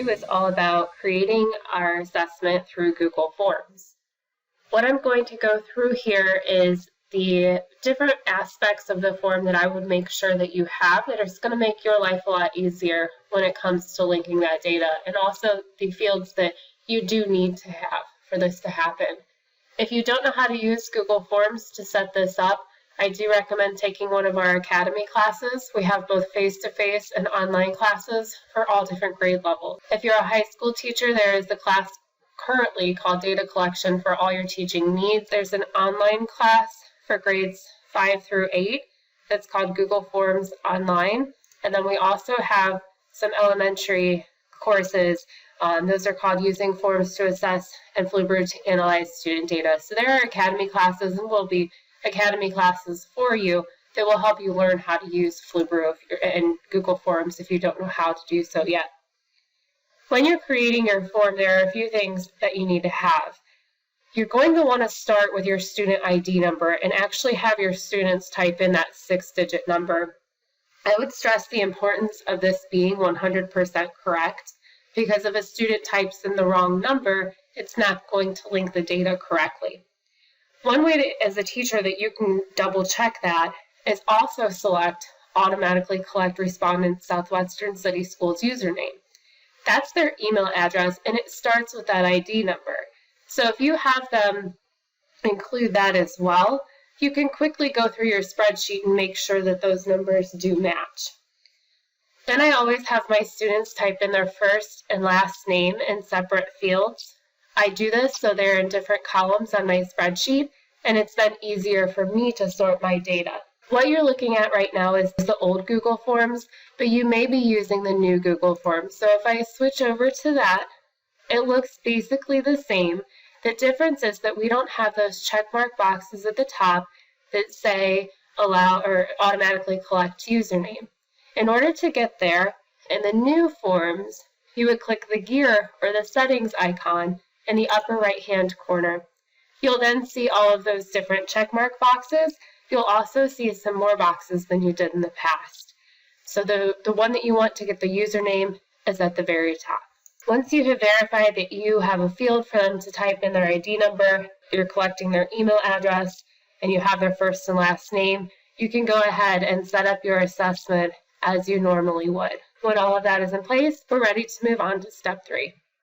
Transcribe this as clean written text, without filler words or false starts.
2 is all about creating our assessment through Google Forms. What I'm going to go through here is the different aspects of the form that I would make sure that you have that is going to make your life a lot easier when it comes to linking that data, and also the fields that you do need to have for this to happen. If you don't know how to use Google Forms to set this up, I do recommend taking one of our Academy classes. We have both face-to-face and online classes for all different grade levels. If you're a high school teacher, there is a class currently called Data Collection for all your teaching needs. There's an online class for grades 5 through 8 that's called Google Forms Online. And then we also have some elementary courses. Those are called Using Forms to Assess and Flubru to Analyze Student Data. So there are Academy classes and will be Academy classes for you that will help you learn how to use Flubru and Google Forms if you don't know how to do so yet. When you're creating your form, there are a few things that you need to have. You're going to want to start with your student ID number and actually have your students type in that 6-digit number. I would stress the importance of this being 100% correct, because if a student types in the wrong number, it's not going to link the data correctly. One way as a teacher that you can double check that is also select Automatically Collect Respondents Southwestern City Schools username. That's their email address, and it starts with that ID number. So if you have them include that as well, you can quickly go through your spreadsheet and make sure that those numbers do match. Then I always have my students type in their first and last name in separate fields. I do this so they're in different columns on my spreadsheet, and it's then easier for me to sort my data. What you're looking at right now is the old Google Forms, but you may be using the new Google Forms. So if I switch over to that, it looks basically the same. The difference is that we don't have those checkmark boxes at the top that say allow or automatically collect username. In order to get there, in the new forms, you would click the gear or the settings icon in the upper right-hand corner. You'll then see all of those different checkmark boxes. You'll also see some more boxes than you did in the past. So the one that you want to get the username is at the very top. Once you have verified that you have a field for them to type in their ID number, you're collecting their email address, and you have their first and last name, you can go ahead and set up your assessment as you normally would. When all of that is in place, we're ready to move on to step 3.